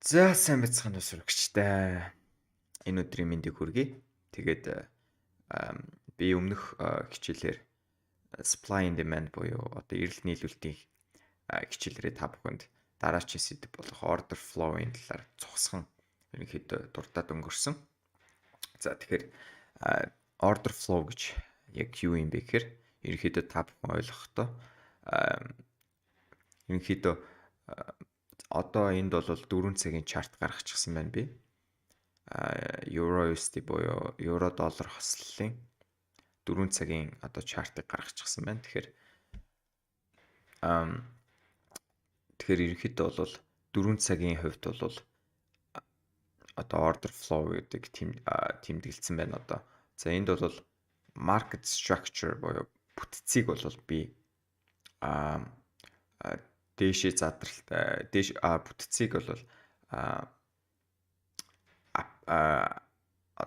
За сайн байцгаана уу сурагчтай. Энэ өдрийн мэндийг хүргэе. Тэгээд би өмнөх хичээлээр supply and demand буюу одоо эрэлт нийлүүлэлтийн хичээлрээ та бүхэнд дараачийн сэдэв болох order flow-ын талаар цугсхан ерөнхийдөө дурдаад өнгөрсөн. За тэгэхээр order flow гэж яг юу юм бэ гэхээр ерөнхийдөө та бүхэн ойлгохдоо ерөнхийдөө одоо энд бол 4 цагийн чарт гаргачихсан байна би. Euro USD буюу евро доллар хослолын 4 цагийн одоо чартыг гаргачихсан байна. Тэгэхээр ерөнхийдөө бол 4 цагийн хувьд бол одоо order flow гэдэг тэмдэглэсэн байна одоо. За энд бол market structure буюу бүтцийг бол би дээшээ задралтай бүтцийг бол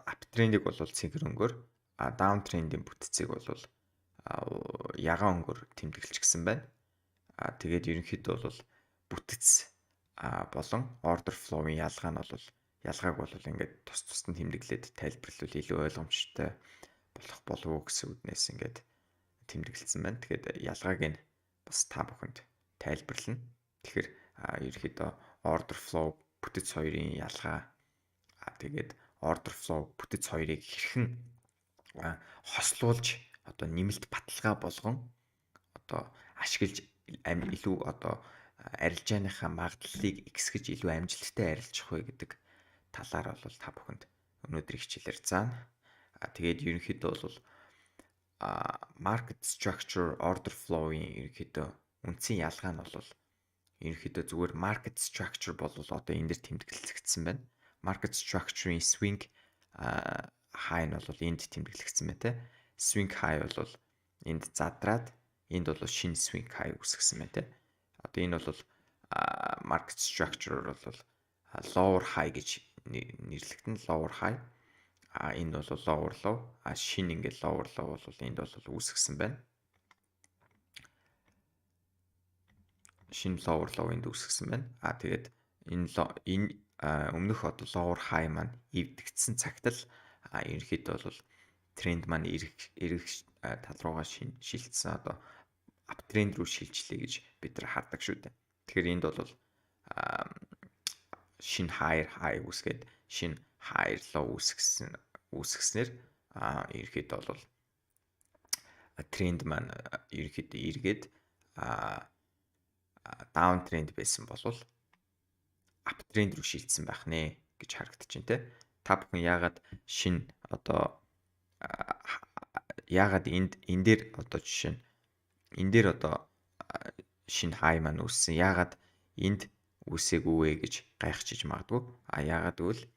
uptrend-ийг бол цэнхэр өнгөөр downtrend-ийн бүтцийг бол ягаан өнгөөр тэмдэглэчихсэн байна. Тэгээд ерөнхийдөө бол бүтц болон order flow-ын ялгааг бол ингээд тусад нь тэмдэглээд тайлбарлавал илүү ойлгомжтой болох болов уу гэсэн үднээс ингээд тэмдэглэсэн байна. Тэгэхээр ялгааг нь бас та бүхэнд тайлбарлана. Тэгэхээр ерөнхийдөө order flow бүтэц хоёрын ялгаа тэгээд order flow бүтэц хоёрыг хэрхэн хослуулж одоо нэмэлт баталгаа болгон одоо ашиглаж илүү одоо арилжааныхаа магадлалыг ихсгэж илүү амжилттай арилжах вэ гэдэг талаар бол та бүхэнд өнөөдрийн хичээлээр заана. Тэгээд ерөнхийдөө бол market structure order flow-ын ерөнхийдөө үндсэн ялгаа нь бол ерөнхийдөө зүгээр market structure бол одоо энэ дэр тэмдэглэгдсэн байна. Market structure-ийн swing high нь бол энд тэмдэглэгдсэн байна те. Swing high бол энд задраад энд бол шинэ swing high үүсгэсэн байна те. Одоо энэ бол market structure бол lower high гэж нэрлэгдэн lower high. Энэ бол lower low. Шинэ ингээд lower low бол энд бол үүсгэсэн байна. Шинэ lower low энд үүсгэсэн байна. Тэгээд энэ өмнөх одоо lower high маань эвдэгдсэн цагт л ерөнхийдөө бол тренд маань эргэх тал руугаа шилжсэн одоо uptrend руу шилжлээ гэж бид нар хардаг шүү дээ. Тэгэхээр энд бол шинэ higher high үүсгээд шинэ higher low үүсгэснээр ерөнхийдөө бол тренд маань ерөнхийдөө эргээд downtrend байсан болвол uptrend руу шилжсэн байх нэ гэж харагдаж байна те. Та бүхэн яагаад шинэ одоо яагаад энэ дээр одоо жишээ нь энэ дээр одоо шинэ high маань үүссэн. Яагаад энд үүсээгүй вэ гэж гайхчихж магадгүй. Яагаад гэвэл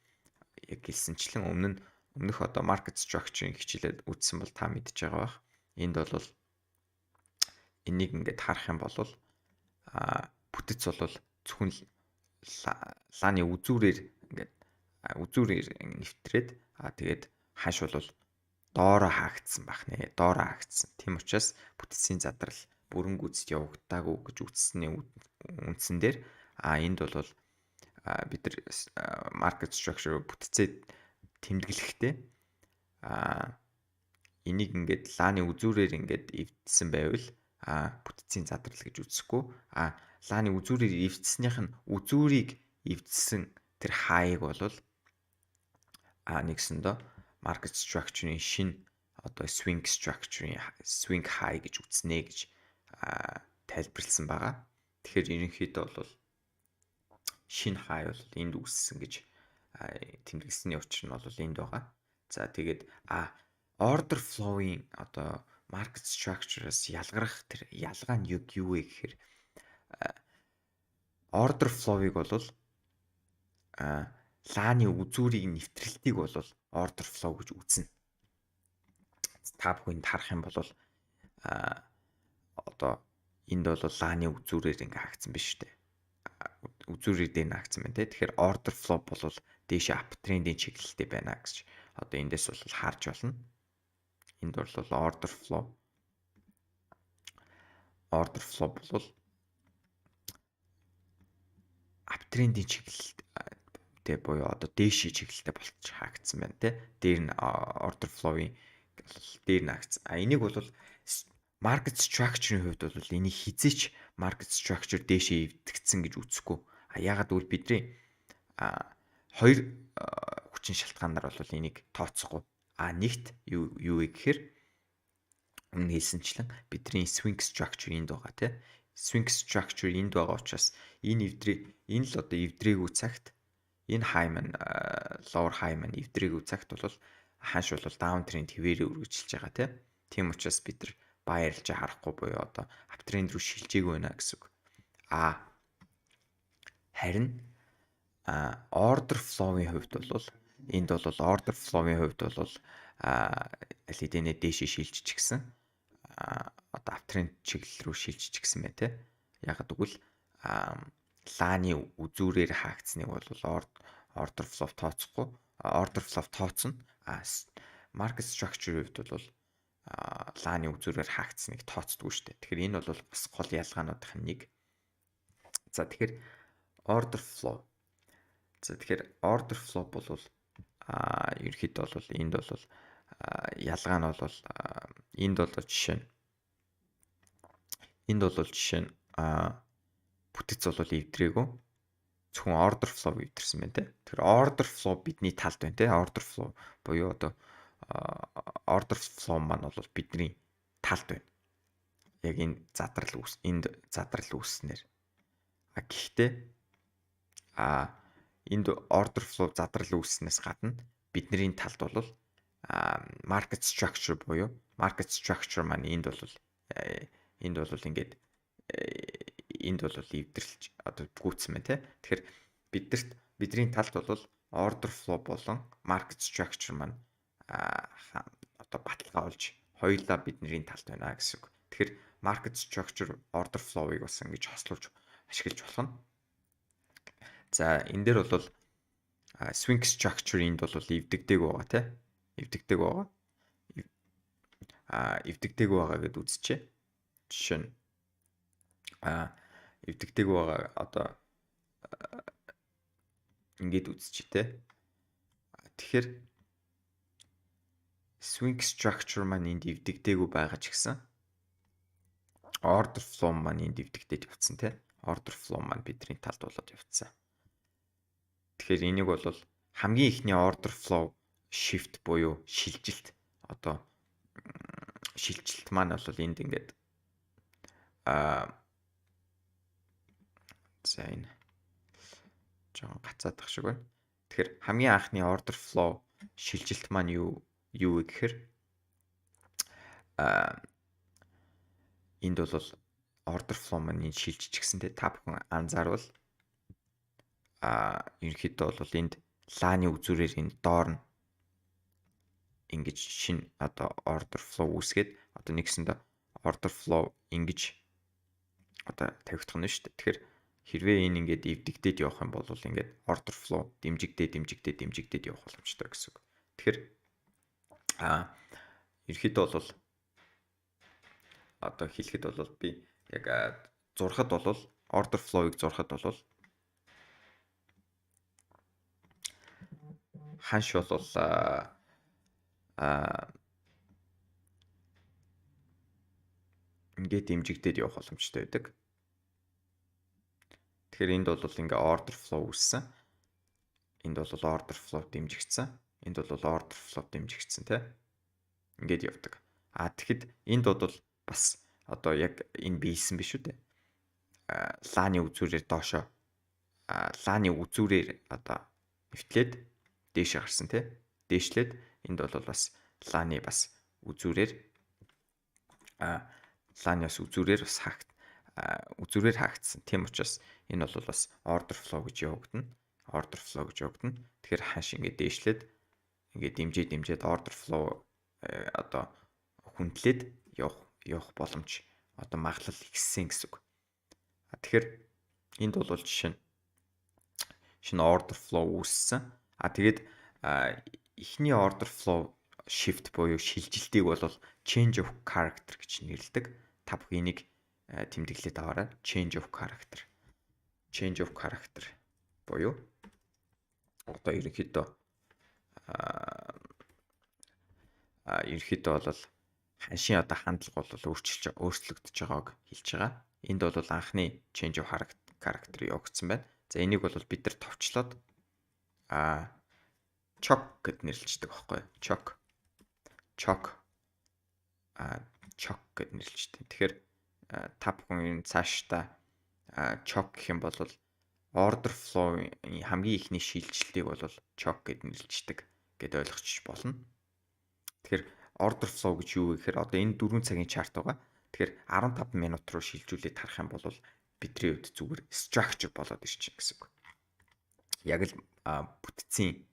яг хэлсэнчлэн өмнөх одоо market structure-ийн хичээлээд үзсэн бол та мэдж байгаа бах. Энд бол энийг ингээд харах юм бол бүтэц бол зөвхөн лааны үзүүрээр ингээд үзүүрээр нэвтрээд тэгээд хаш бол доороо хаагдсан байх нэ. Доороо хаагдсан. Тийм учраас бүтцийн задрал бүрэн гүйцэд явагдаагүй гэж үзсний үндсэн дээр энд бол бид нар market structure бүтцээ тэмдэглэхдээ энийг ингээд лааны үзүүрээр ингээд эвдсэн байвал бүтцийн задрал гэж үзэхгүй лааны үзүүрээр эвдснийх нь үзүүрийг эвдсэн тэр хайг бол нэгсэндөө market structure-ийн шинэ одоо swing structure-ийн swing high гэж үзнэ гэж тайлбарлсан байгаа. Тэгэхээр ерөнхийдөө бол шинэ high бол энд үүссэн гэж тэмдэглэсний учир нь бол энд байгаа. За тэгээд order flow-ийн одоо market structure-аас ялгарх тэр ялгаа нь юу вэ гэхээр order flow-ыг бол лааны үзүүрийг нэвтрэлтийг бол order flow гэж үзнэ. Та бүхэнд харах юм бол одоо энд бол лааны үзүүрээр ингээ хаагдсан биз дээ. Үзүүрээр дээр хаагдсан байна те. Тэгэхээр order flow бол дээшээ uptrend-ийн чиглэлтэй байна гэж одоо эндээс бол харж болно. Энд бол order flow бол uptrend-ийн чиглэлд чиглэлтэй буюу одоо дээшийн чиглэлтэй болчих хаагдсан байна те. Дээр нь order flow-ийн дээр нь хаагдсан. Энийг бол market structure-ийн хувьд бол энийг хизээч market structure дээшээ эвдэгдсэн гэж үзэхгүй. Ягаад гэвэл бидний хоёр хүчин шалтгаанаар бол энийг тооцохгүй. Нэгт юу вэ гэхээр өмнө хэлсэнчлэн бидний swing structure энд байгаа тийм. Swing structure энд байгаа учраас энэ л одоо эвдрээгүй цагт энэ high man lower high man эвдрээгүй цагт бол ханш бол down trend хэвээрээ үргэлжилж байгаа тийм учраас бид нар баярлж харахгүй буюу одоо uptrend руу шилжээгүй байна гэсэн үг. Харин order flow-ийн хувьд бол энд бол order flow-ийн хувьд бол аль хэдийнэ дээшээ шилжиж гисэн одоо uptrend чиглэл рүү шилжиж гисэн мэ те. Ягаад гэвэл лааны үзүүрээр хаагдсныг бол order flow тооцохгүй order flow тооцно. Market structure хувьд бол лааны үзүүрээр хаагдсныг тооцдгүй шүү дээ. Тэгэхээр энэ бол бас гол ялгаануудын нэг. За тэгэхээр order flow. За тэгэхээр order flow бол ерөнхийдөө бол энд бол ялгаа нь бол энд бол жишээ нь бүтэц бол эвдрээгүй зөвхөн order flow эвдэрсэн байна те. Тэгэхээр order flow бидний талд байна те. Order flow буюу одоо order flow маань бол бидний талд байна. Яг энэ задрал үүснээр. Гэхдээ энд order flow задрал үүснээс гадна бидний талд бол market structure буюу market structure маань энд бол ингээд энд бол эвдэрэлж одоо гүйцсэн байна те. Тэгэхээр бидний талд бол order flow болон market structure маань одоо баталгаа олж хоёулаа бидний талд байна гэсэн үг. Тэгэхээр market structure order flow-ыг бас ингэж хослуулж ашиглаж болох нь. За энэ дээр бол swing structure энд бол эвдэгдэг байгаа те. Эвдэгдэг байгаа гэдээ үзчихье. Жишээ нь эвдэгдэг байгаа одоо ингээд үзчихье те. Тэгэхээр swing structure маань энд эвдэгдээгүй байгаа ч гэсэн order flow маань энд эвдэгдээд явцсан те. Order flow маань бидний талд болоод явцсан. Тэгэхээр энийг бол хамгийн ихний order flow shift буюу шилжилт одоо шилжилт маань бол энд ингээд за энэ жоохон гацаадах шиг байна. Тэгэхээр хамгийн анхны order flow шилжилт маань юу вэ гэхээр энд бол order flow маань энэ шилжиж гисэн те. Та бүхэн анзаарвал ерөнхийдөө бол энд лааны үзүүрээр энэ доор нь ингэж шинэ одоо order flow үүсгээд одоо нэгсэндээ order flow ингэж одоо тавигдах нь шүү дээ. Тэгэхээр хэрвээ энэ ингээд эвдэгдээд явах юм бол ингээд order flow дэмжигдээд явах боломжтой гэсэн үг. Тэгэхээр ерөнхийдөө бол одоо хэлэхэд бол би яг зурхад бол order flow-ыг зурхад бол ханш бол ингээд дэмжигдээд явах боломжтой байдаг. Тэгэхээр энд бол ингээ order flow үүссэн. Энд бол order flow дэмжигдсэн. Энд бол order flow дэмжигдсэн тий. Ингээд явдаг. Тэгэхэд энд бол бас одоо яг энэ биелсэн биш үү те. Лааны үзүүрээр доошоо лааны үзүүрээр одоо нэвтлээд дээшээ гарсан тий. Дээшлээд энд бол бас лааны бас үзүүрээр үзүүрээр хаагдсан. Тийм учраас энэ бол бас order flow гэж явагдана. Тэгэхээр ханш ингээд дээшлээд ингээд дэмжээд order flow одоо хүндлээд явах боломж одоо магадлал ихссэн гэсэн үг. Тэгэхээр энд бол жишээ нь шинэ order flow үүссэн. Тэгээд эхний order flow shift буюу шилжилтийг бол change of character гэж нэрлэдэг. Та бүхэн энийг тэмдэглээд аваарай. Change of character буюу Одоо ерөнхийдөө бол ханшийн одоо хандлага бол өөрчлөгдөж байгааг хэлж байгаа. Энд бол анхны change of character явагдсан байна. За энийг бол бид нар товчлоод chock гэд нэрлэждэг байхгүй юу? Chock гэд нэрлэждэг. Тэгэхээр та бүхэн цаашдаа chock гэх юм бол order flow-ийн хамгийн ихний шилжилтийг бол chock гэд нэрлэждэг гэд ойлгочих болно. Тэгэхээр order flow гэж юу вэ гэхээр одоо энэ 4 цагийн чарт байгаа. Тэгэхээр 15 минут руу шилжүүлээд харах юм бол бидний хувьд зүгээр structure болоод ирчихнэ гэсэн үг. Яг л бүтцийн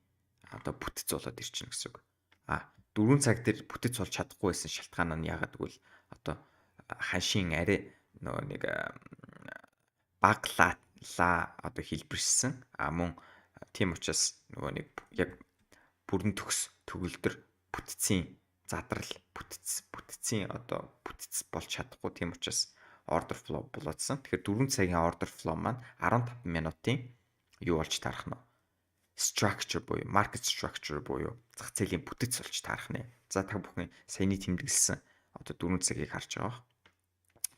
бүтц болоод ирчихнэ гэсэн үг. 4 цаг дээр бүтц болж чадахгүй байсан шалтгаан нь яагаад гэвэл одоо ханшийн арай нөгөө нэг баглаа одоо хэлбэрсэн. Мөн тийм учраас нөгөө нэг яг бүрэн төгс төгөлдөр бүтцийн задрал бүтцийн бүтц болж чадахгүй, тийм учраас order flow болоодсан. Тэгэхээр 4 цагийн order flow маань 15 минутын юу болж таарах нь structure буюу market structure буюу зах зээлийн бүтц болж таарах нь. За та бүхэн саяны тэмдэглэсэн одоо 4 цагийг харж байгаа.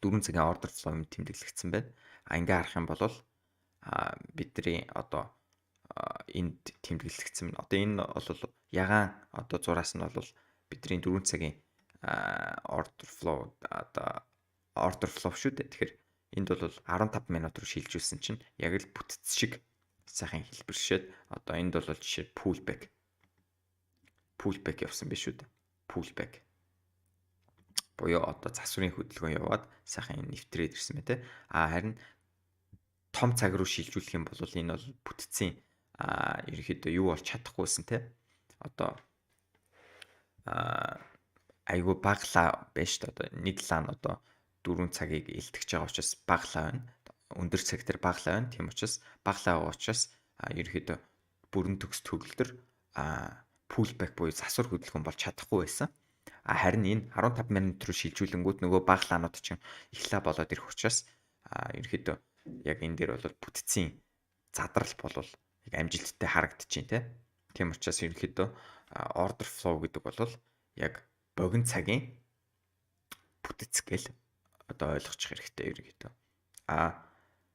4 цагийн order flow юм тэмдэглэгдсэн байна. Ингээ харах юм бол бидний одоо энд тэмдэглэгдсэн байна. Одоо энэ бол ягаан одоо зураас нь бол бидний 4 цагийн order flow шүү дээ. Тэгэхээр энд бол 15 минут руу шилжүүлсэн чинь яг л бүтц шиг сайхан хэлбэршээд одоо энд бол жишээ pullback явсан биш үү дээ. Pullback буюу одоо засварын хөдөлгөөн яваад сайхан нэвтрээд ирсэн мэ тэ. Харин том цаг руу шилжүүлэх юм бол энэ бол бүтцийн ерөнхийдөө юу болж чадахгүйсэн те. Одоо айгүй баглаа байна шүү дээ. Одоо нэг лаа нь одоо 4 цагийг илтгэж байгаа учраас баглаа байна. Өндөр цаг дээр баглаа байна. Тийм учраас баглаа байгаа учраас ерөнхийдөө бүрэн төгс төгөлдөр pullback буюу засвар хөдөлгөөн болж чадахгүй байсан. Харин энэ 15 минут руу шилжүүлэнгүүт нөгөө баглаанууд чинь эхлээ болоод ирэх учраас ерөнхийдөө яг энэ дээр бол бүтцийн задрал бол яг амжилттай харагдчихээн те. Тийм учраас ерөнхийдөө order flow гэдэг бол яг богино цагийн бүтц гэл одоо ойлгочих хэрэгтэй ерөнхийдөө.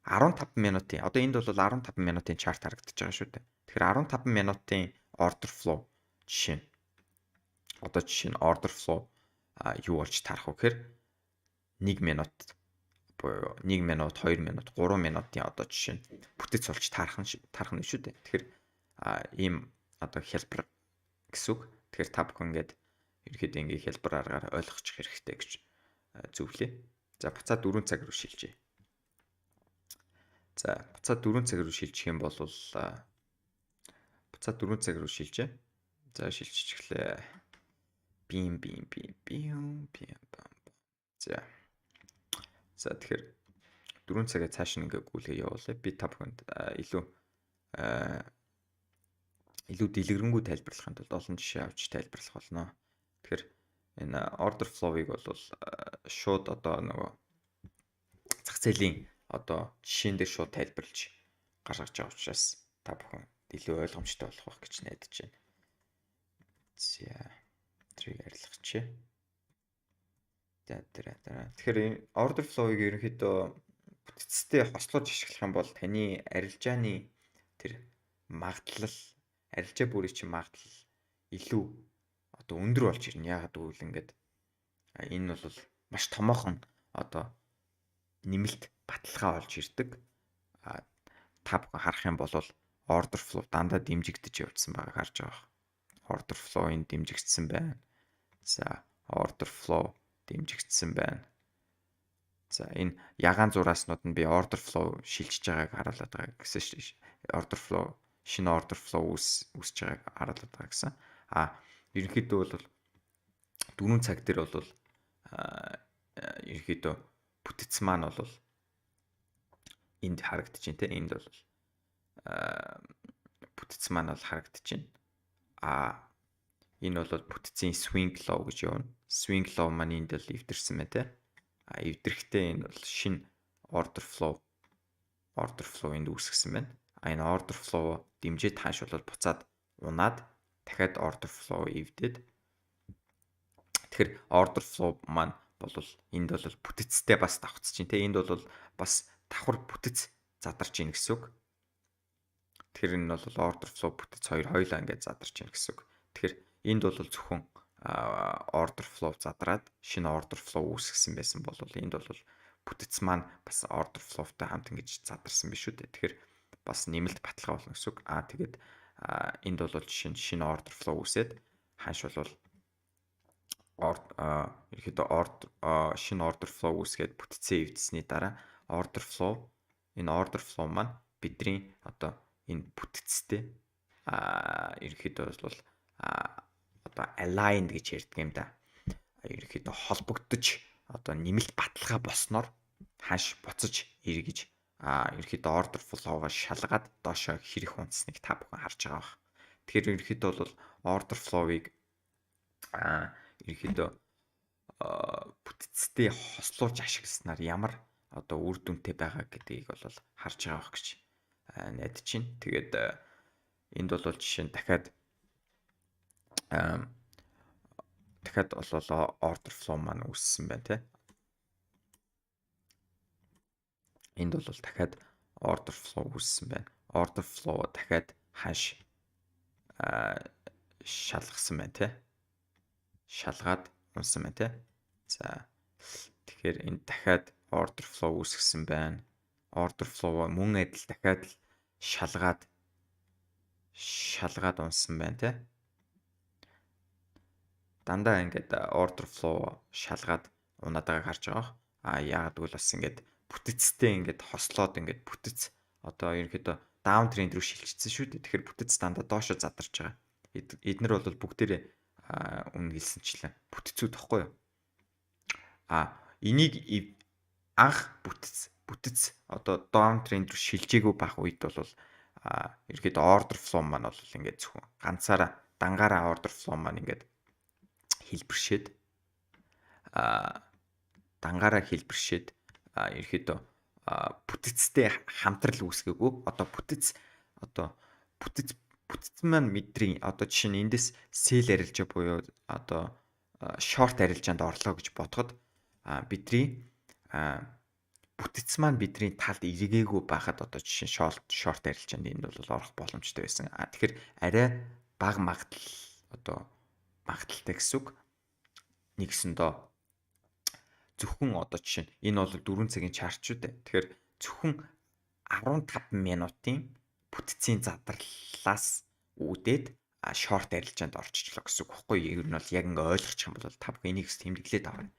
15 минутын одоо энд бол 15 минутын чарт харагдаж байгаа шүү дээ. Тэгэхээр 15 минутын order flow жишээ нь order flow юу болж таарах вэ гэхээр 1 минут буюу 1 минут, 2 минут, 3 минутын одоо жишээ нь бүтц болж таарах нь шүү дээ. Тэгэхээр ийм одоо хэлбэр гэсэн үг. Тэгэхээр та бүхэн ингээд ерөөхдөө ингээ хэлбэр аргаар ойлгочих хэрэгтэй гэж зөвлөе. За буцаад 4 цаг руу шилжье. За буцаад 4 цаг руу шилжих юм бол буцаад 4 цаг руу шилжье. За шилжиж эхлэе. Бим. За тэгэхээр 4 цагаа цааш нь ингээ гүйлгээ явуулъя. Би та бүхэнд илүү дэлгэрэнгүй тайлбарлахын тулд олон жишээ авч тайлбарлах болно. Тэгэхээр энэ order flow-ыг бол шууд одоо нөгөө зах зээлийн одоо жишээн дээр шууд тайлбарлаж гаргаж байгаа учраас та бүхэн илүү ойлгомжтой болох байх гэж найдаж байна. За тэрийг арилгачих. Тэгэхээр order flow-ыг ерөнхийдөө бүтцтэй хослуулж ашиглах юм бол таны арилжааны тэр магадлал, арилжаа бүрийн чинь магадлал илүү одоо өндөр болж ирнэ. Яагаад гэвэл ингээд энэ бол маш томоохон одоо нэмэлт баталгаа болж ирдэг. Та бүхэн харах юм бол order flow дандаа дэмжигдэж явагдсан байгааг харж байгаа. Order flow-ын дэмжигдсэн байна. За order flow дэмжигдсэн байна. За энэ ягаан зурааснууд нь би order flow шилжиж байгааг харуулдаг байгаа гэсэн шүү. Order flow шинэ order flow үүсэж байгааг харуулдаг байгаа гэсэн. Ерөнхийдөө бол 4 цаг дээр бол ерөнхийдөө бүтц маань бол энд харагдаж байна те. Энд бол бүтц маань бол харагдаж байна. Энэ бол бүтцийн swing low гэж явна. Swing low маань энд л эвдэрсэн мэ те. Эвдэрэхдээ энэ бол шинэ order flow энд үүсгэсэн байна. Энэ order flow дэмжиж таашруулбал буцаад унаад дахиад order flow эвдээд тэгэхээр order flow маань бол энд бол бүтэцтэй бас давхцаж чинь те энд бол бас давхар бүтэц задарч ийн гэсэн үг. Тэгэхээр энэ бол order flow бүтэц хоёр хоёулаа ингээд задарч ийн гэсэн үг. Тэгэхээр энд бол зөвхөн order flow задраад шинэ order flow үүсгэсэн байсан бол энд бол бүтэц маань бас order flow-тай хамт ингэж задарсан биш үү. Тэгэхээр бас нэмэлт баталгаа болно гэсэн үг. Тэгээд энд бол жишээ нь шинэ order flow үүсээд хааш бол ерөөхдөө шинэ order flow үүсгээд бүтцээ эвдсэний дараа order flow маань бидний одоо энэ бүтцтэй ерөөхдөө бол одоо aligned гэж ярьдаг юм да. Ерөөхдөө холбогдож одоо нэмэлт баталгаа болсноор хааш буцаж эргэж ерөөхдөө order flow-го шалгаад доошоо хэрэг унтсныг та бүхэн харж байгаа бах. Тэгэхээр ерөөхдөө бол order flow-ыг ерөөхдөө бүтцтэй хослуулж ашигласнаар ямар одоо үр дүнтэй байгаа гэдгийг бол харж байгаа бах гэж найдаж байна. Тэгээд энд бол жишээ нь дахиад болоо order flow маань үүссэн байна те. Энд бол дахиад order flow үүссэн байна. Order flow дахиад хааш шалгасан байна те. Шалгаад унсан байна те. За тэгэхээр энд дахиад order flow үүсгэсэн байна. Order flow мөн адил дахиад шалгаад унсан байна те. Дандаа ингээд order flow шалгаад унаад байгааг харж байгаа. Яагаад гэвэл бас ингээд бүтэцтэй ингээд хослоод ингээд бүтэц одоо ерөнхийдөө down trend рүү шилжчихсэн шүү дээ. Тэгэхээр бүтэц дандаа доошо задарч байгаа. Эднэр бол бүгдээрээ үнэ хэлсэнчлэн бүтэцүүд тахгүй юу? Энийг анх бүтэц одоо down trend рүү шилжээгүй байх үед бол ерөнхийдөө order flow маань бол ингээд зөвхөн ганцаараа дангаараа order flow маань ингээд хэлбэршээд ерөөхдөө бүтэцтэй хамтрал үүсгээгүй одоо бүтэц маань мэдрийн одоо жишээ нь эндээс sell арилжаа буюу одоо short арилжаанд орлоо гэж бодоход бидний бүтэц маань бидний талд эргээгүй байхад одоо жишээ нь short арилжаанд энд бол орох боломжтой байсан. Тэгэхээр арай бага магадaltaй гэсэн үг. Нэгсэндөө зөвхөн одоо жишээ нь энэ бол 4 цагийн чарт шүү дээ. Тэгэхээр зөвхөн 15 минутын бүтцийн задралаас үүдээд short арилжаанд орчихлоо гэсэн үг байхгүй юу? Ер нь бол яг ингээ ойлгочих юм бол та бүхэн энийг тэмдэглээд аваарай.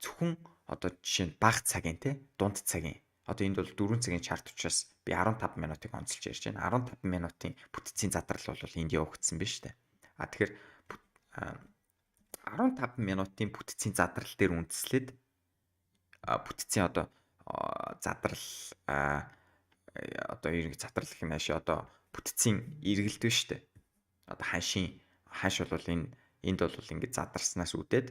Зөвхөн одоо жишээ нь бага цагийн дунд цагийн одоо энд бол 4 цагийн чарт учраас би 15 минутыг онцолж ярьж байна. 15 минутын бүтцийн задрал бол энд явагдсан биз дээ. Тэгэхээр 15 минутын бүтцийн задрал дээр үндэслээд бүтцийн одоо задрал одоо ерөнхий задрал гэх юм ааши одоо бүтцийн эргэлт биш үү? Одоо хааш бол энд бол ингэж задарснаас үүдээд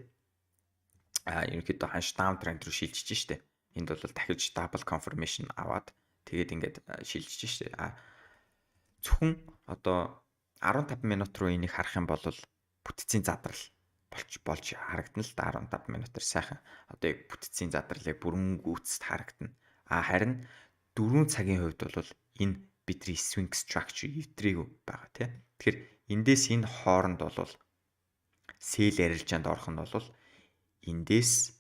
ерөнхийдөө хааш down trend руу шилжиж штэ. Энд бол дахиж double confirmation аваад тэгээд ингэж шилжиж штэ. Зөвхөн одоо 15 минут руу энийг харах юм бол бүтцийн задрал болж харагдана л да 15 минутаар сайхан одоо яг бүтцийн задралыг бүрэн гүйцэд харагдана. Харин 4 цагийн хувьд бол энэ бидний swing structure эвдрээгүй байгаа тийм. Тэгэхээр эндээс энэ хооронд бол sell арилжаанд орох нь бол эндээс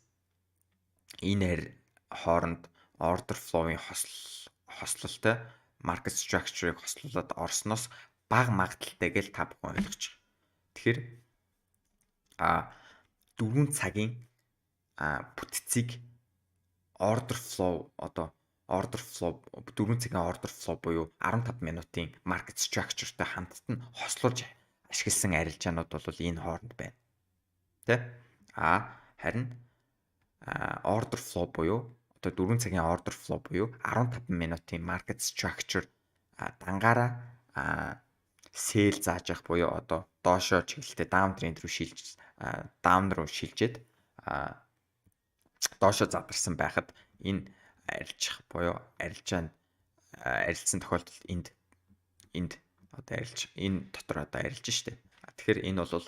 энэ хооронд order flow-ын хослолтой market structure-ыг хослуулад орсноос бага магадaltaй гэж та бүхэн ойлгож байгаа. Тэгэхээр 4 цагийн бүтцийг order flow 4 цагийн order flow буюу 15 минутын market structure-тай хамтд нь хослуулж ашигласан арилжаанууд бол энэ хооронд байна. Тэ? Харин order flow буюу одоо 4 цагийн order flow буюу 15 минутын market structure дангаараа sell зааж явах буюу одоо доошоо чиглэлтэй down trend рүү down руу шилжээд доошоо задарсан байхад энэ арилжих буюу арилжаанд арилцсан тохиолдолд энд одоо арилж энэ дотор одоо арилж штэ. Тэгэхээр энэ бол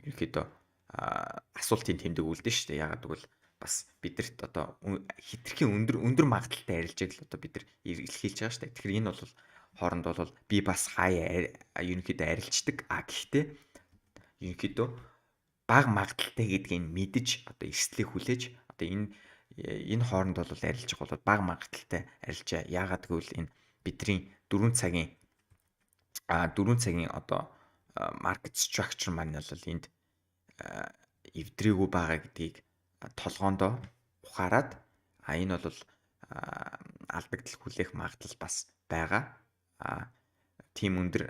ерөнхийдөө асуултын тэмдэг үлдэн штэ. Ягаад гэвэл бас бидэрт одоо хитрхийн өндөр магадaltaй арилжааг л одоо бид нар илэрхийлж байгаа штэ. Тэгэхээр энэ бол хооронд бол би бас хаяа ерөнхийдөө арилждаг. Гэхдээ ерөнхийдөө бага магадaltaй гэдгийг мэдэж одоо эрсдлийг хүлээж одоо энэ хооронд бол арилжих бол бага магадaltaй арилжаа. Яагаад гэвэл энэ бидний 4 цагийн одоо market structure маань бол энд эвдрээгүй байгаа гэдгийг толгоондоо ухаарад энэ бол алдагдал хүлээх магадлал бас байгаа. Тийм өндөр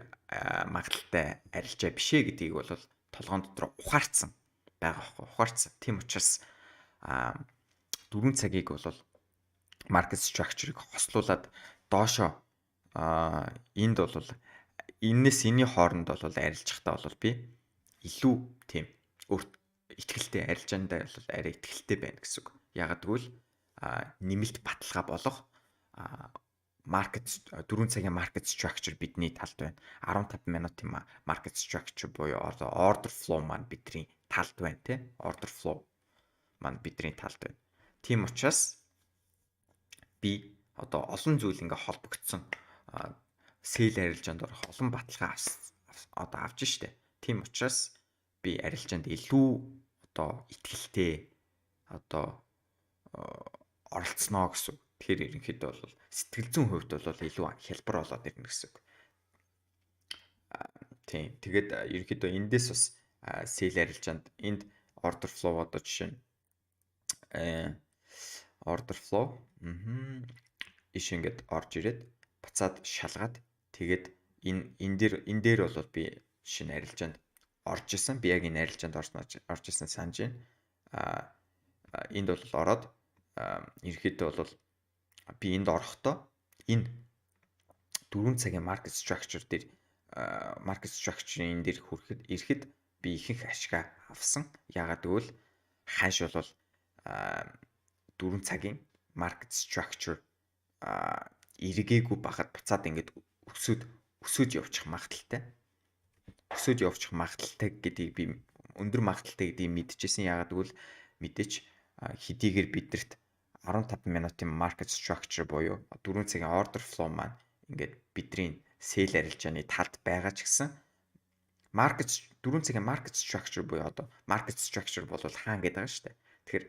магадaltaй арилжаа биш ээ гэдгийг бол толгоон дотор ухаарцсан байгаа байхгүй ухаарцсан. Тийм учраас 4 цагийг бол market structure-ыг хослуулад доошоо энд бол энэний хооронд бол арилжахтаа бол би илүү тийм итгэлтэй арилжаандаа бол арай итгэлтэй байна гэсэн үг. Ягаад гэвэл нэмэлт баталгаа болох market 4 цагийн market structure бидний талд байна. 15 минутын market structure буюу order flow маань бидний талд байна тий. Order flow маань бидний талд байна. Тийм учраас би одоо олон зүйл ингээ холбогдсон sale арилжаанд орох олон баталгаа одоо авч штэ. Тийм учраас би арилжаанд илүү одоо итгэлтэй одоо оролцсноо гэсэн. Тэгэхээр ерөнхийдөө бол сэтгэл зүйн хувьд бол илүү хялбар болоод ирнэ гэсэн үг. Тийм. Тэгээд ерөнхийдөө эндээс бас sale арилжаанд энд order flow одоо жишээ нь order flow иш ингээд орж ирээд буцаад шалгаад тэгээд энэ дээр бол би жишээ нь арилжаанд орж исэн. Би яг энэ арилжаанд орж исэн санаж байна. Энд бол ороод ерөнхийдөө бол би энд орохдоо энэ 4 цагийн market structure дээр market structure-ийн дээр ирэхэд би ихэнх ашиг авсан. Ягаад гэвэл ханш бол 4 цагийн market structure эргээгүй багад буцаад ингээд өсөж явчих магадaltaй. Өсөж явчих магадaltaй гэдгийг би өндөр магадaltaй гэдгийг мэдчихсэн. Ягаад гэвэл мэдээч хэдийгээр бидэрт 15 минутын market structure буюу 4 цагийн order flow маань ингээд бидний sale арилжааны талд байгаа ч гэсэн 4 цагийн market structure буюу одоо market structure бол хаана гэдэг байгаа шүү дээ. Тэгэхээр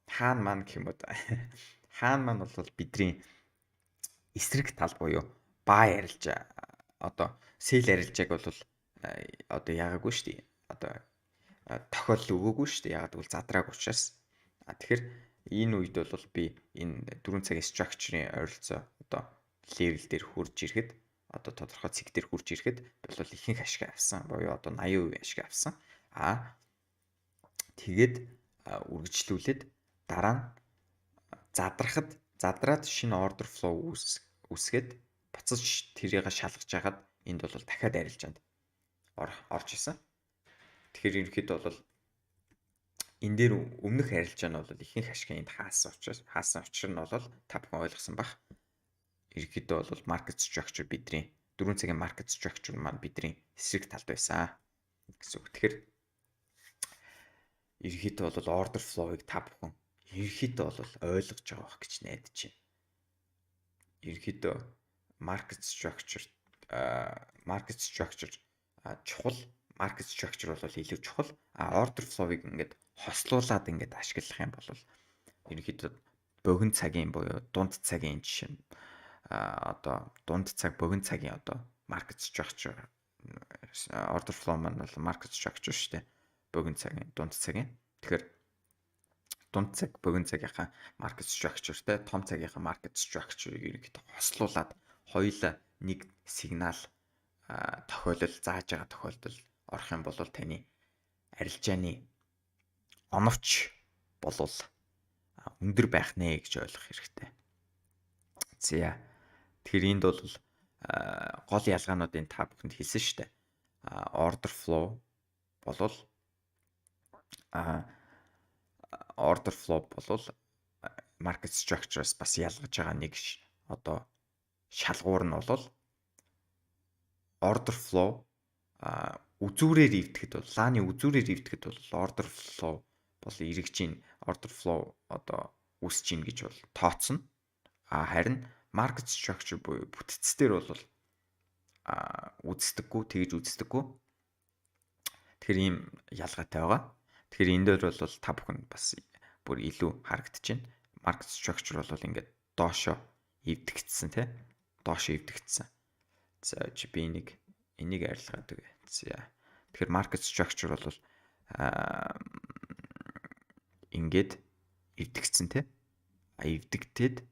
хаана маань гэх юм бол хаана маань бол бидний эсрэг тал буюу buy арилжаа одоо sale арилжааг бол одоо яагаагүй шүү дээ. Одоо тохиолдол өгөөгүй шүү дээ. Ягаад гэвэл задрааг учраас. Тэгэхээр энэ үед бол би энэ 4 цагийн structure-ийн ойролцоо одоо level дээр хурж ирэхэд одоо тодорхой цэг дээр хурж ирэхэд бол ихэнх ашиг авсан. Буюу одоо 80% ашиг авсан. Тэгээд үргэлжлүүлээд дараа нь задраад шинэ order flow үүсгээд буцаж тэрийг шалгаж хагаад энд бол дахиад арилжаанд орж исэн. Тэгэхээр ерөнхийдөө бол энэ дээр өмнөх арилжаа нь бол ихэнх ашиг энд хаасан учир нь бол та бүхэн ойлгосон бах. Ерөнхийдөө бол market structure бидний 4 цагийн market structure маань бидний эсрэг талд байсан гэсэн үг. Тэгэхээр ерөнхийдөө бол order flow-ыг та бүхэн ерөнхийдөө бол ойлгож байгаа байх гэж найдаж байна. Ерөнхийдөө market structure чухал. Market structure бол илүү чухал. Order flow-ыг ингээд хослуулад ингээд ашиглах юм бол ерөнхийдөө богино цагийн буюу дунд цагийн жишээ нь одоо дунд цаг богино цагийн одоо market structure order flow маань бол market structure шүү дээ. Богино цагийн дунд цагийн. Тэгэхээр дунд цаг богино цагийнхаа market structure-тэй том цагийнхаа market structure-ыг ерөнхийдөө хослуулад хоёулаа нэг сигнал тохиолдол зааж байгаа тохиолдол орох юм бол таны арилжааны оновч болов өндөр байх нэ гэж ойлгох хэрэгтэй. За тэгэхээр энд бол гол ялгаануудын та бүхэнд хэлсэн шүү дээ. Order flow болвол market structure-аас бас ялгаж байгаа нэг одоо шалгуур нь бол order flow үзүүрээр ивдэхэд бол лааны үзүүрээр ивдэхэд бол order flow бол эргэж ийн order flow одоо үүсэж ийн гэж бол тооцно. Харин market structure буюу бүтцээр бол үздэггүй, тэгж үздэггүй. Тэгэхээр ийм ялгаатай байгаа. Тэгэхээр энэ дээр бол та бүхэнд бас бүр илүү харагдаж байна. Market structure бол ингээд доошо ивдэгдсэн тий. Доошо ивдэгдсэн. За би энийг арилгаад өгье. За. Тэгэхээр market structure бол ингээд ивдэгдсэн тий. Ивдэгдээд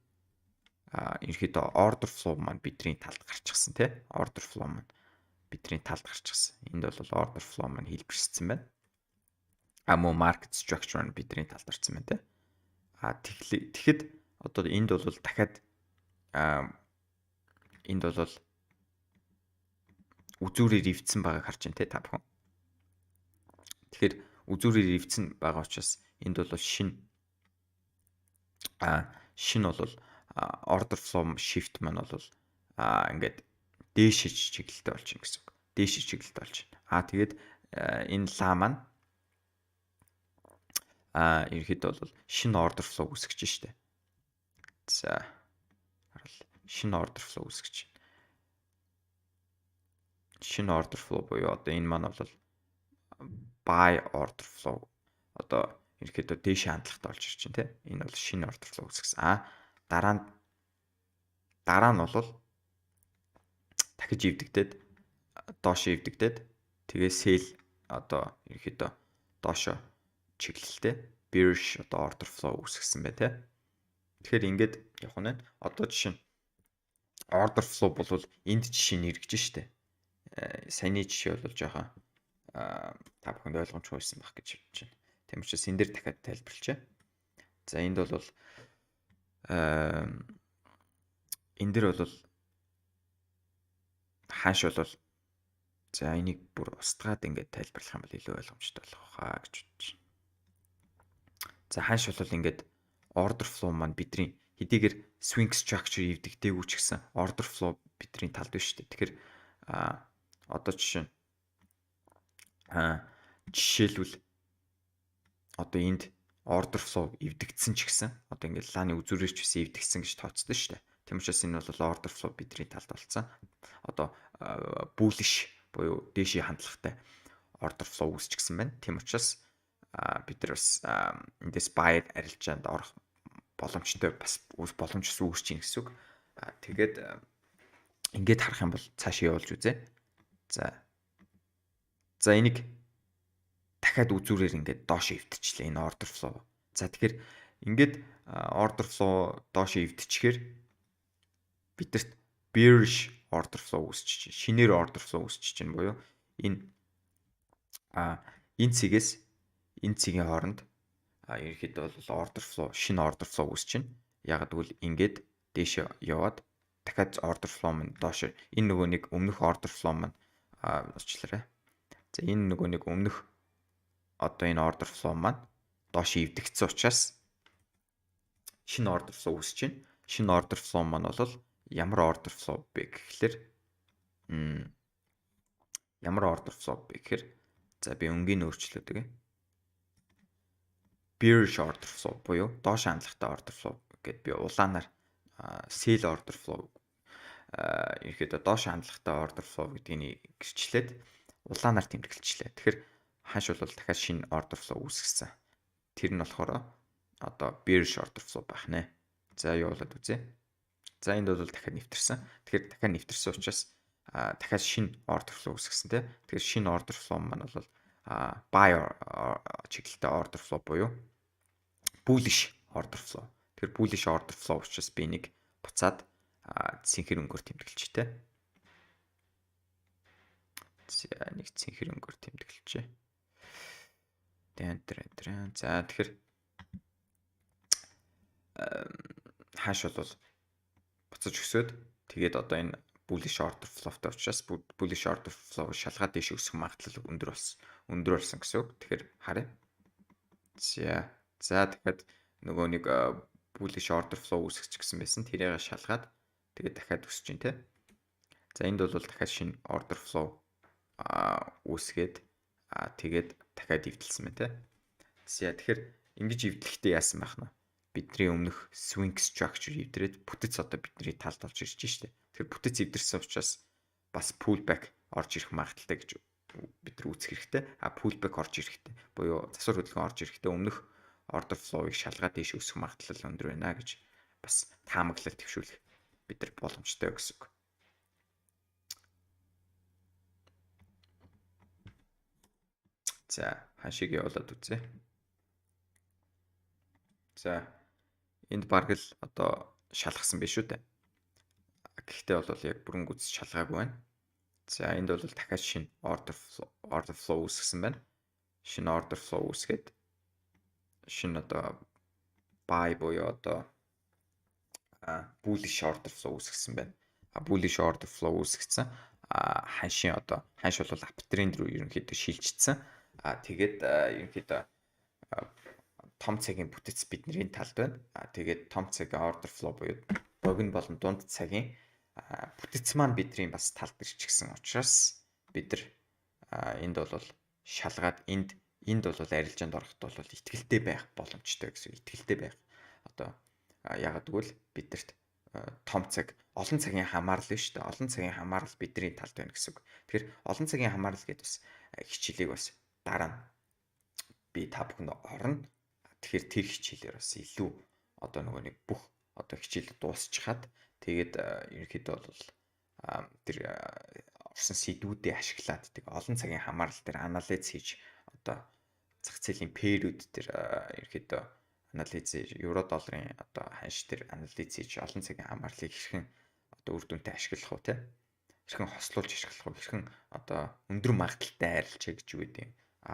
ерөөхдөө order flow маань бидний талд гарчихсан тий. Order flow маань бидний талд гарчихсан. Энд бол order flow маань хэлбэрчсэн байна. Мөн market structure нь бидний талд орсон байна тий. Тэгэхэд одоо энд бол дахиад энд бол үзүүрээр ивдсэн байгааг харж байна тий та бүхэн. Тэгэхээр үзүүрээр ивдсэн байгаа учраас энд бол шинэ бол order flow shift маань бол ингээд дээш чиглэлтэй болж байна гэсэн үг. Дээш чиглэлтэй болж байна. Тэгээд энэ лаа маань ерөөхдөө бол шинэ order flow үүсгэж штэ. За харал шинэ order flow үүсгэж байна. Шинэ order flow буюу одоо энэ маань бол buy order flow одоо ерөөхдөө дээш хандлагатай болж ирж байна те. Энэ бол шинэ order flow үүсгэсэн. Дараа нь бол дахиж ивдэгдээд доошо ивдэгдээд тэгээ sell одоо ерөөхдөө доошо чиглэлтэй bearish одоо order flow үүсгэсэн бай тээ. Тэгэхээр ингээд явах нь одоо жишээ нь order flow бол энд жишээ нь эргэж штэ. Саяны жишээ бол жоохон та бүхэнд ойлгомжгүй байсан байх гэж бодож байна. Тийм учраас энэ дээр дахиад тайлбарлачаа. За энд бол энэ дээр бол хааш бол за энийг бүр устгаад ингээд тайлбарлах юм бол илүү ойлгомжтой болох хаа гэж бодож байна. За хааш бол ингээд order flow маань бидний хэдийгээр swing structure ивдэгдээгүй ч гэсэн order flow бидний талд биш шүү дээ. Тэгэхээр одоо жишээ нь жишээлбэл одоо энд order flow ивдэгдсэн ч гэсэн одоо ингээд лааны үзүүрээр ч гэсэн ивдэгдсэн гэж тооцсон шүү дээ. Тийм учраас энэ бол order flow бидний талд болсон. Одоо bullish буюу дээшийн хандлагатай order flow үүсчихсэн байна. Тийм учраас бид нар бас эндээс buy арилжаанд орох боломжтой бас боломжс үүсэж гин гэсэн үг. Тэгээд ингээд харах юм бол цаашаа явуулж үзье. За энийг дахиад үзүүрээр ингээд доош ивдчихлээ энэ order flow. За тэгэхээр ингээд order flow доош ивдчихээр бидэрт bearish order flow үүсэж чинь шинээр order flow үүсэж чинь буюу энэ цэгээс энэ цэгийн хооронд ерөөхдөө бол order flow шинэ order flow үүсэж чинь яг гэвэл ингээд дээш яваад дахиад order flow маань доош энэ нөгөө нэг өмнөх order flow маань уучлаарай. За энэ нөгөө нэг өмнөх одоо энэ order flow маань доош ивдэгдсэн учраас шинэ order flow үүсэж чинь шинэ order flow маань бол ямар order flow бэ гэхлээр ямар order flow бэ гэхээр за би өнгийг өөрчлөөд өгье. Bearish order flow буюу доош хандлагатай order flow гэд би улаанаар sell order flow ерөөдөө доош хандлагатай order flow гэдгийг гэрчлээд улаанаар тэмдэглэжлээ. Тэгэхээр хааш бол дахиад шинэ order flow үүсгэсэн. Тэр нь болохоор одоо bearish order flow байх нэ. За явуулаад үзье. За энд бол дахиад нэвтэрсэн. Тэгэхээр дахиад нэвтэрсэн учраас дахиад шинэ order flow үүсгэсэн тий. Тэгэхээр шинэ order flow маань бол buy чиглэлтэй order flow буюу bullish order flow. Тэгэхээр bullish order flow учраас би нэг буцаад цэнхэр өнгөөр тэмдэглэжтэй. За нэг цэнхэр өнгөөр тэмдэглэжээ. За тэгэхээр хааш бол буцаж өсөөд тэгээд одоо энэ bullish order flow-тай учраас bullish order flow шалгаад дэше өсөх магадлал өндөр болсон гэсэн үг. Тэгэхээр харъя. За дахиад нөгөө нэг bullish order flow үүсгэж гисэн байсан. Тэрийг шалгаад тэгээд дахиад өсөж байна те. За энд бол дахиад шинэ order flow үүсгээд тэгээд дахиад эвдэлсэн байна те. За тэгэхээр ингэж эвдлэхдээ яасан байх нь бидний өмнөх swing structure эвдрээд бүтэц одоо бидний талд орж ирж штэ. Тэгэхээр бүтэц эвдэрсэн учраас бас pullback орж ирэх магадaltaй гэж бид нар үүсэх хэрэгтэй. Pullback орж ирэхдээ буюу засвар хөдөлгөөн орж ирэхдээ өмнөх order flow-ыг шалгаад дээш өсөх магадлал өндөр байна гэж бас таамаглал төвшүүлэх бид нар боломжтой гэсэн үг. За хашиг явуулаад үзье. За энд бараг л одоо шалгасан биш үү те. Гэхдээ бол яг бүрэн гүц шалгаагүй байна. За энд бол дахиад шинэ order flow үүсгэсэн байна. Шинэ order flow үүсгээд шинэ одоо buy буюу одоо bullish order flow үүсгэсэн байна. Bullish order flow үүсгэсэн. Ханш бол uptrend руу ерөнхийдөө шилжчихсэн. Тэгээд ерөнхийдөө том цагийн бүтэц бидний талд байна. Тэгээд том цагийн order flow буюу богино болон дунд цагийн бүтэц маань бидний бас талд ирчихсэн учраас бид нар энд бол шалгаад энд бол арилжаанд ороход бол итгэлтэй байх боломжтой гэсэн. Итгэлтэй байх. Одоо ягаад гэвэл бидэрт том цаг, олон цагийн хамаарал нь шүү дээ. Олон цагийн хамаарал бидний талд байна гэсэн үг. Тэгэхээр олон цагийн хамаарал гэдэг бас хичээлийг бас дараа нь би та бүхэнд орно. Тэгэхээр тэр хичээлээр бас илүү одоо нөгөө нэг бүх одоо хичээл дуусчихад тэгээд ерөнхийдөө бол тэр орсон сэдвүүдээ ашиглаад тэг олон цагийн хамаарал дээр анализ хийж одоо зах зээлийн пэрүүд дээр ерөнхийдөө анализ евро долларын одоо ханш дээр анализ хийж олон цагийн хамаарлыг хэрхэн одоо үр дүнтэй ашиглах уу те хэрхэн хослуулж ашиглах уу хэрхэн одоо өндөр магадaltaй арилжаа гэж юу гэдэг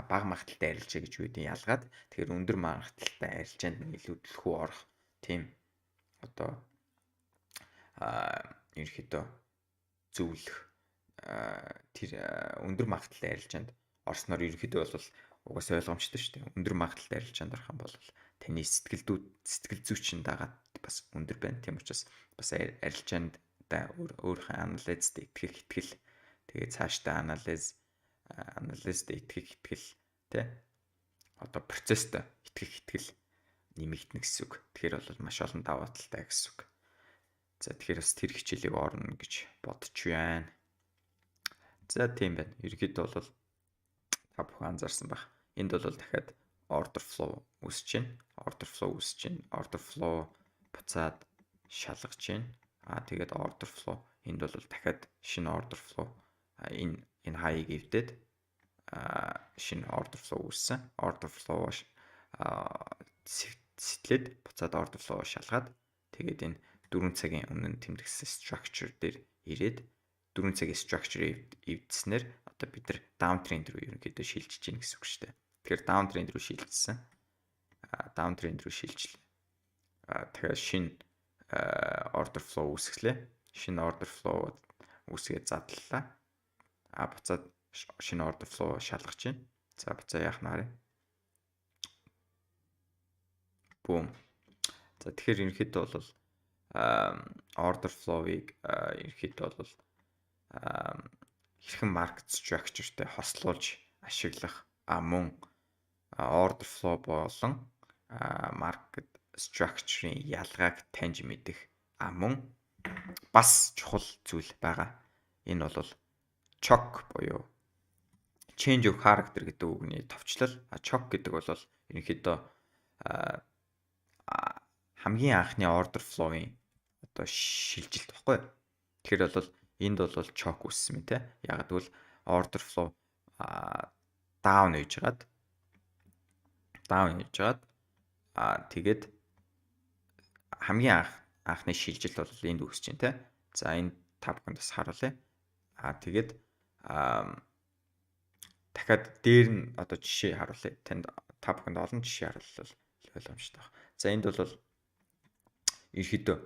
бага магадaltaй арилжаа гэж юу гэдэг ялгаад тэгэхээр өндөр магадaltaй арилжаанд илүү төлхөө орох тийм одоо ерөнхийдөө зөвлөх тэр өндөр магадaltaй арилжаанд орсноор ерөнхийдөө бол угаасаа ойлгомжтой шүү дээ. Өндөр магадaltaй арилжаанд орох юм бол таны сэтгэл зүйчин дагаад бас өндөр байна. Тийм учраас бас арилжаанд өөрийнхөө анализд итгэх итгэл тэгээд цаашдаа анализд итгэх итгэл тий одоо процесст итгэх итгэл нэмэгдэнэ гэсэн үг. Тэгэхээр бол маш олон даваа талтай гэсэн үг. За тэгэхээр бас тэр хичээлийг орно гэж бодож байна. За тийм байна. Ерөнхийдөө бол та бүхэн анзаарсан байх. Энд бол дахиад order flow үүсэж байна. Order flow буцаад шалгаж байна. Тэгээд order flow энд бол дахиад шинэ order flow энэ хаяг эвдээд шинэ order flow үүссэн. Order flow сэтлээд буцаад order flow шалгаад тэгээд энэ 4 цагийн өмнө тэмдэгсэн structure дээр ирээд 4 цагийн structure эвдснээр одоо бид нар downtrend руу ерөнхийдөө шилжиж гин гэсэн үг шүү дээ. Тэгэхээр downtrend руу шилжсэн. Downtrend руу шилжлээ. Тэгэхээр шинэ order flow үүсгэлээ. Шинэ order flow үүсгээд задлаа. Буцаад шинэ order flow шалгаж байна. За буцаа яах нь харъя. Boom. За тэгэхээр ерөнхийдөө бол order flow-ыг ерөнхийдөө бол хэрхэн market structure-тэй хослуулж ашиглах мөн order flow болон market structure-ийн ялгааг таньж мэдэх мөн бас чухал зүйл байгаа. Энэ бол choke буюу change of character гэдэг үгний товчлол. Choke гэдэг бол ерөнхийдөө хамгийн анхны order flow-ийн одоо шилжилт баггүй. Тэгэхээр бол энд бол choke үүссэн юм те. Яг гэвэл order flow down хийж гаад тэгээд хамгийн анхны шилжилт бол энд үүсэж байна те. За энэ та бүхэнд бас харуулъя. Тэгээд дахиад дээр нь одоо жишээ харуулъя. Танд та бүхэнд олон жишээ харуулбал ойлгомжтой байна. За энд бол ерөөдөө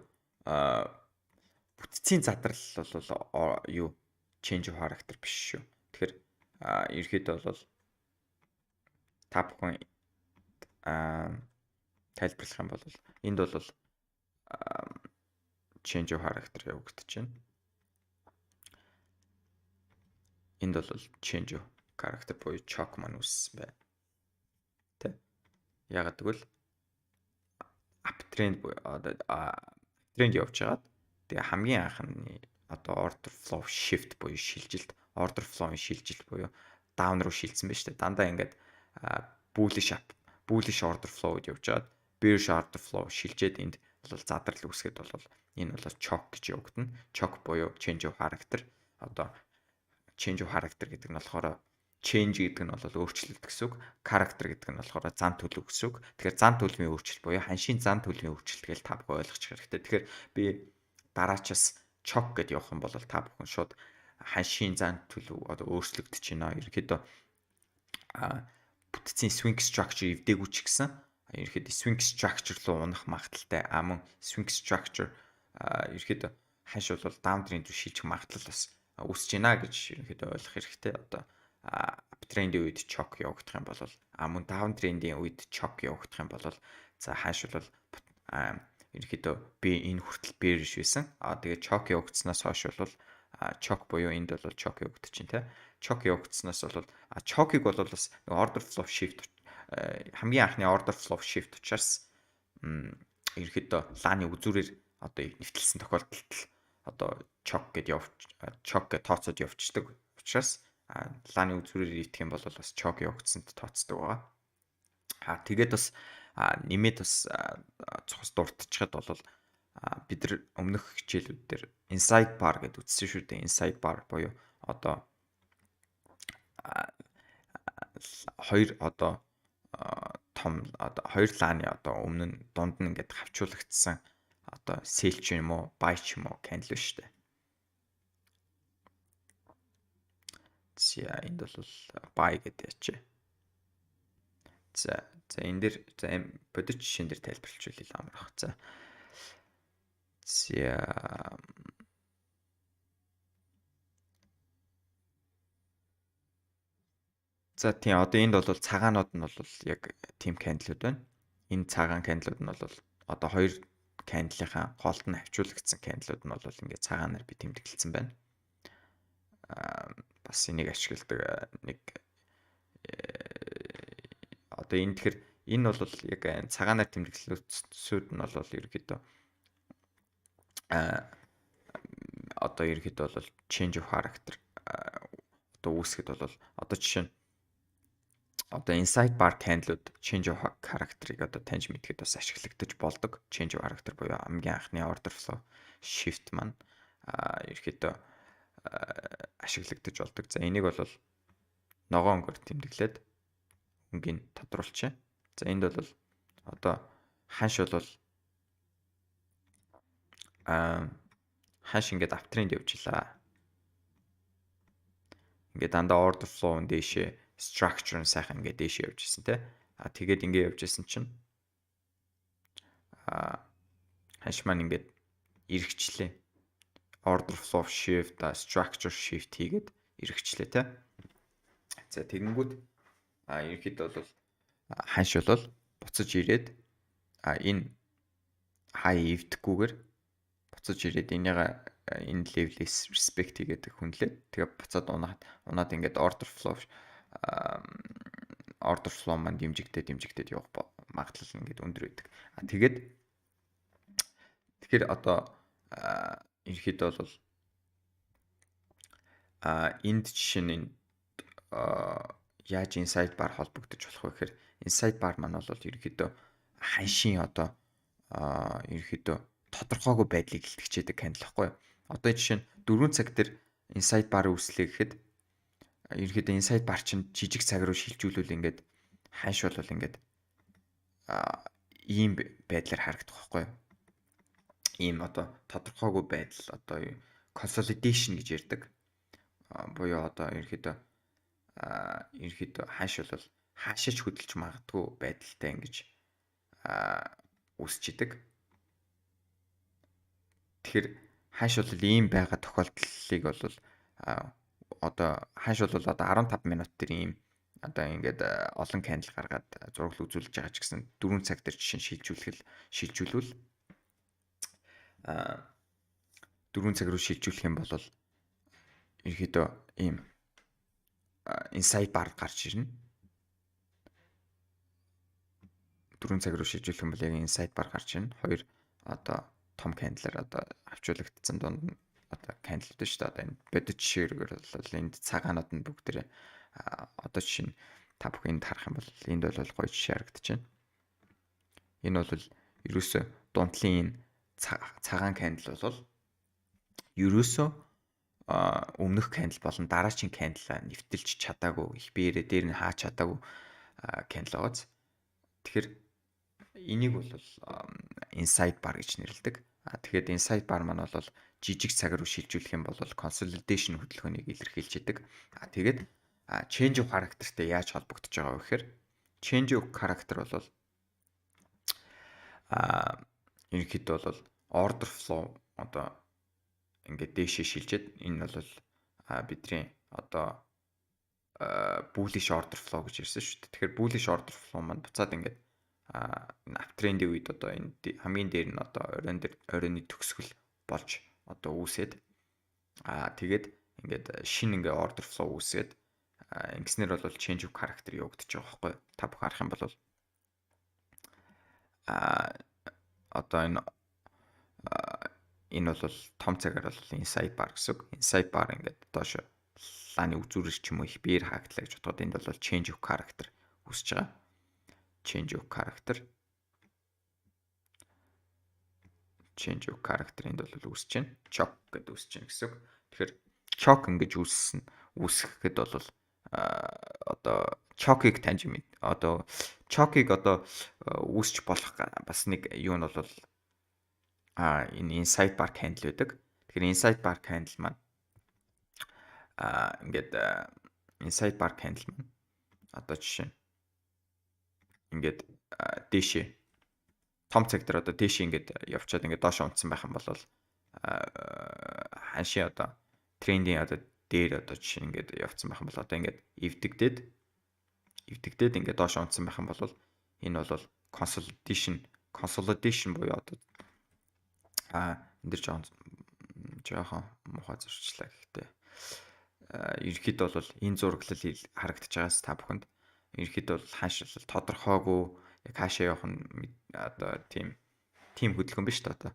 бүтцийн задрал бол юу change of character биш шүү. Тэгэхээр ерөөдөө бол та бүхэн тайлбарлах юм бол энд бол change of character явагдаж байна. Энд бол change of character буюу choke маань үүссэн байна. Тэ. Яг гэвэл uptrend буюу тренд явж байгаад тэгээ хамгийн анхны order flow shift буюу шилжилт order flow-ын шилжилт буюу down руу шилжсэн байна шүү дээ. Дандаа ингээд bullish order flow-д явж байгаад bearish order flow шилжээд энд бол задрал үүсгээд бол энэ бол choke гэж явагдана. Choke буюу change of character. Change of character гэдэг нь болохоор change гэдэг нь бол өөрчлөлт гэсэн үг. Character гэдэг нь болохоор зан төлөв гэсэн үг. Тэгэхээр зан төлөвийн өөрчлөлт буюу ханшийн зан төлөвийн өөрчлөлт гэж та бүхэн ойлгочих хэрэгтэй. Тэгэхээр би дараачаас choke гэдээ явах юм бол та бүхэн шууд ханшийн зан төлөв өөрчлөгдөж байна. Ерөнхийдөө бүтцийн swing structure эвдээгүй ч гэсэн ерөнхийдөө swing structure руу унах магадaltaй. Мөн swing structure ерөнхийдөө ханш бол downtrend руу шилжих магадлал бас үүсэж байна гэж ерөнхийдөө ойлгох хэрэгтэй. Uptrend-ийн үед choke явагдах юм бол мөн downtrend-ийн үед choke явагдах юм бол за ханш бол ерөнхийдөө би энэ хүртэл bearish байсан. Тэгээд choke явагдсанаас хойш бол choke буюу энд бол choke явагдаж байна те. Choke явагдсанаас бол choke-ийг бол бас order flow shift хамгийн анхны order flow shift учраас ерөнхийдөө лааны үзүүрээр нэвтэлсэн тохиолдолд choke гэд тооцоод явчихдаг учраас лааны үзүүрээр итэх юм бол бас choke явагдсанд тооцдог байгаа. Тэгээд бас нэмээд бас цус дуртчихад бол бид нар өмнөх хичээлүүд дээр inside bar гэдээ үзсэн шүү дээ. Inside bar буюу хоёр том хоёр лааны өмнө нь дунд нь ингээд хавчуулагдсан sell ч юм уу buy ч юм уу candle шүү дээ. За энд бол buy гэдэг ячээ. За энэ дэр бодит жишээн дээр тайлбарлаж амар ах. За тийм энд бол цагаанууд нь бол яг тийм candle-ууд байна. Энэ цагаан candle-ууд нь бол хоёр candle-ийн голд нь хавчуулагдсан candle-ууд нь бол ингээд цагаанаар би тэмдэглэсэн байна. Бас энийг ашигладаг нэг энэ тэгэхээр энэ бол яг цагаанаар тэмдэглэлүүд нь бол ерөөхдөө ерөөхдөө бол change of character үүсгэхэд бол жишээ нь inside bar candle-ууд change of character-ыг таньж мэдгээд бас ашиглагдаж болдог. Change of character буюу хамгийн анхны order flow shift маань ерөөхдөө ашиглагдаж болдог. За энийг бол ногоон өнгөөр тэмдэглээд өнгийг тодруулчихъя. За энд бол ханш бол ханш ингээд uptrend явж илаа. Ингээд дандаа order flow дээшээ structure нь сайхан ингээд дээшээ явж исэн те. Тэгээд ингээд явж исэн чинь ханш маань ингээд эргэжлээ. Order flow shift, structure shift хийгээд эргэжлээ те. За тэгэнгүүт ерөнхийдөө бол ханш бол буцаж ирээд энэ хай эвдэхгүйгээр буцаж ирээд энэ level-ээс respect хийгээд хүндлээд тэгээ буцаад унаад ингээд order flow маань дэмжигдээд явах магадлал ингээд өндөр байдаг. Тэгэхээр ерөнхийдөө бол энд жишээ нь яаж inside bar холбогдож болох вэ гэхээр inside bar маань бол ерөнхийдөө ханшийн ерөнхийдөө тодорхойгүй байдлыг илтгэжээдэг candle байхгүй юу? Жишээ нь 4 цаг дээр inside bar үүслэе гэхэд ерөнхийдөө inside bar чинь жижиг цаг руу шилжүүлвэл ингээд ханш бол ингээд ийм байдлаар харагдах байхгүй юу? Ийм тодорхойгүй байдал consolidation гэж ярьдаг. Буюу ерөнхийдөө ханш бол хаашаач хөдөлж магадгүй байдалтай ингэж үүсч идэг. Тэгэхээр ханш бол ийм байгаа тохиолдлыг бол ханш бол 15 минут төр ийм ингээд олон candle гаргаад зураг үзүүлж байгаа ч гэсэн 4 цаг дээр жишээ шилжүүлвэл 4 цаг руу шилжүүлэх юм бол ерөөдөө ийм insight bar гарч ирнэ. 4 цаг руу шилжүүлэх юм бол яг insight bar гарч ирнэ. Хоёр одоо том candle-аар одоо авчуулагдсан дунд нь одоо candle дээ шүү дээ. Одоо энэ бодит жишээгээр бол энд цагаанууд нь бүгдээ одоо жишээ нь та бүхэнд харах юм бол энд бол гоё жишээ харагдаж байна. Энэ бол ерөөсөө дундлын энэ цагаан candle бол ерөөсөө өмнөх candle болон дараачийн candle нэвтэлж чадаагүй их биеэрээ дээр нь хаач чадаагүй candle байгааз. Тэгэхээр энийг бол insight bar гэж нэрлэдэг. Тэгэхээр insight bar маань бол жижиг цаг руу шилжүүлэх юм бол consolidation хөдөлгөөнийг илэрхийлж идэг. Тэгээд change of characterтэй яаж холбогдож байгаа вэ гэхээр change of character бол ерөнхийдөө бол order flow одоо ингээд дээшээ шилжээд энэ бол бидний одоо bullish order flow гэж ирсэн шүү дээ. Тэгэхээр bullish order flow маань буцаад ингээд uptrend-ийн үед одоо энэ хамгийн дээр нь одоо оройны төгсгөл болж одоо үүсээд тэгээд ингээд шинэ ингээд order flow үүсээд ингэснээр бол change of character явагдаж байгаа байхгүй. Та бүхэн харах юм бол одоо энэ бол том цагаар бол insight bar гэсэн. Insight bar ингээд доош лааны үзүүрээр ч юм уу их биеэр хаагдлаа гэж бодоход энд бол change of character үүсэж байгаа. Change of character энд бол үүсэж байна. Chock гэдэг үүсэж байна гэсэн. Тэгэхээр chock ингэж үүсгэхэд бол одоо chock-ыг таньж мэд. Одоо chock-ыг одоо үүсч болох бас нэг юу нь бол энэ insight bar candle байдаг. Тэгэхээр insight bar candle маань ингээд insight bar candle маань одоо жишээ ингээд дээшээ том цаг дээр одоо дээшээ ингээд явчаад ингээд доош унтсан байх юм бол ханшийн одоо трендийн одоо дээр одоо жишээ ингээд явцсан байх юм бол одоо ингээд эвдэгдээд ингээд доош унтсан байх юм бол энэ бол consolidation буюу одоо энэ дэр жоохон муухай зурчлаа гэхдээ ерөнхийдөө бол энэ зураглал харагдаж байгаас та бүхэнд ерөнхийдөө бол хаашаа тодорхойгүй яг хаашаа явах нь одоо тийм хөдөлгөөн биш та одоо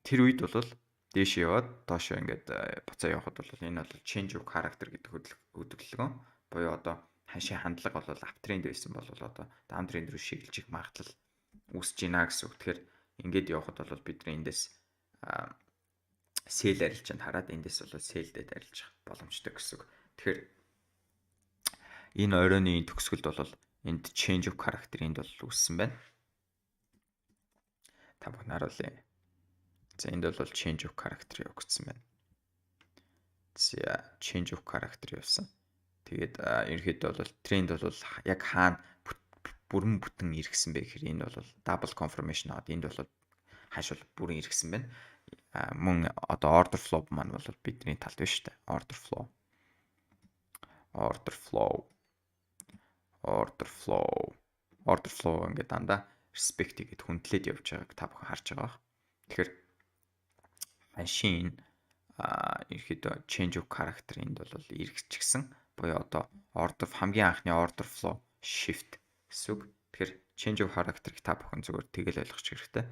тэр үед бол дээш яваад доошоо ингээд буцаа явахад бол энэ бол change of character гэдэг хөдөлгөөн буюу одоо хаашаа хандлага бол uptrend байсан бол одоо downtrend руу шиглэж их магадлал үүсэж байна гэсэн үг. Тэгэхээр ингээд явахад бол бидний эндээс sell арилжаанд хараад эндээс бол sell дээр арилжах боломжтой гэсэн үг. Тэгэхээр энэ оройны төгсгөлд бол энд change of character энд бол үүссэн байна. Та бүхэн харуулъя. За энд бол change of character явагдсан байна. За change of character явсан. Тэгээд ерөнхийдөө бол тренд бол яг хаана бүрэн бүтэн иргсэн бэ гэхээр энэ бол double confirmation аваад энд бол хааш бол бүрэн иргсэн байна. Мөн одоо order flow маань бол бидний талд биш үү? Order flow ингээд дандаа respect гэд хүндлээд явж байгааг та бүхэн харж байгаа. Тэгэхээр машин ерөөдөө change of character энд бол эргэжчихсэн. Буюу одоо хамгийн анхны order flow shift гэсэн үг. Тэгэхээр change of character-ыг та бүхэн зүгээр тэгэл ойлгох хэрэгтэй.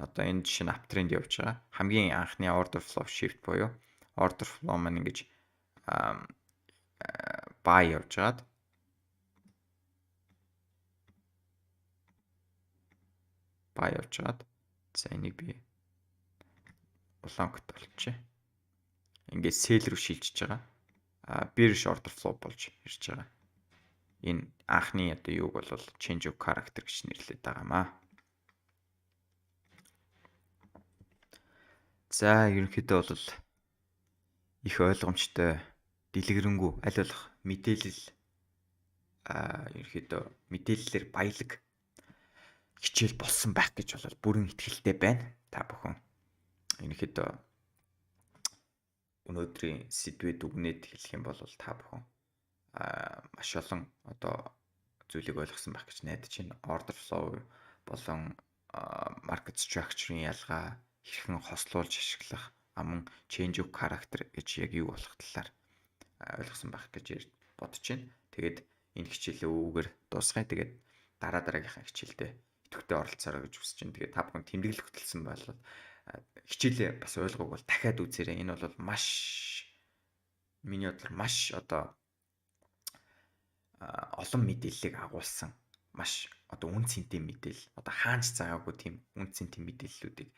Одоо энэ жишээ нь uptrend явж байгаа. Хамгийн анхны order flow shift буюу order flow маань ингэж buy явж байгаад за энийг би улаангт болчихъя. Ингээд sell руу шилжиж байгаа. Bearish order flow болж ирж байгаа. Энэ анхны одоо юуг бол change of character гэж нэрлэдэг байгаамаа. За ерөнхийдөө бол их ойлгомжтой дэлгэрэнгүй аль болох мэдээлэл ерөнхийдөө мэдээллээр баялаг хичээл болсон байх гэж бол бүрэн итгэлтэй байна. Та бүхэн ерөнхийдөө өнөөдрийн сэдвээ дүгнээд хэлэх юм бол та бүхэн маш олон одоо зүйлийг ойлгосон байх гэж найдаж байна. Order flow болон market structure-ийн ялгаа, хэрхэн хослуулж ашиглах, мөн change of character гэж яг юу болох талаар ойлгосон байх гэж бодож байна. Тэгээд энэ хичээлээ өвгөр дуусгая. Тэгээд дараагийнхаа хичээлдээ идэвхтэй оролцоорой гэж хүсэж байна. Тэгээд та бүхэн тэмдэглэл хөтөлсөн бол хичээлээ бас ойлгоогүй бол дахиад үзээрэй. Энэ бол маш миний бодлоор маш одоо олон мэдээллийг агуулсан маш одоо үн цэнтэй мэдээлэл одоо хаанч заагаагүй тийм үн цэнтэй мэдээллүүдийг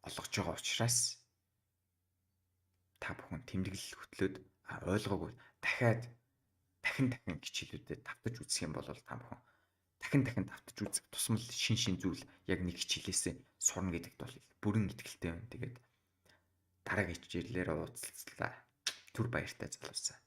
олгож байгаа учраас та бүхэн тэмдэглэл хөтлөөд ойлгоогүй дахин хичээлүүдэд давтаж үзэх юм бол та бүхэн дахин давтаж үзэх тусмал шин зүйл яг нэг хичээлээсээ сурна гэдэгт бол бүрэн итгэлтэй байна. Тэгээд дараагийн хичээлээр уулзлаа. Түр баяртай залуусаа.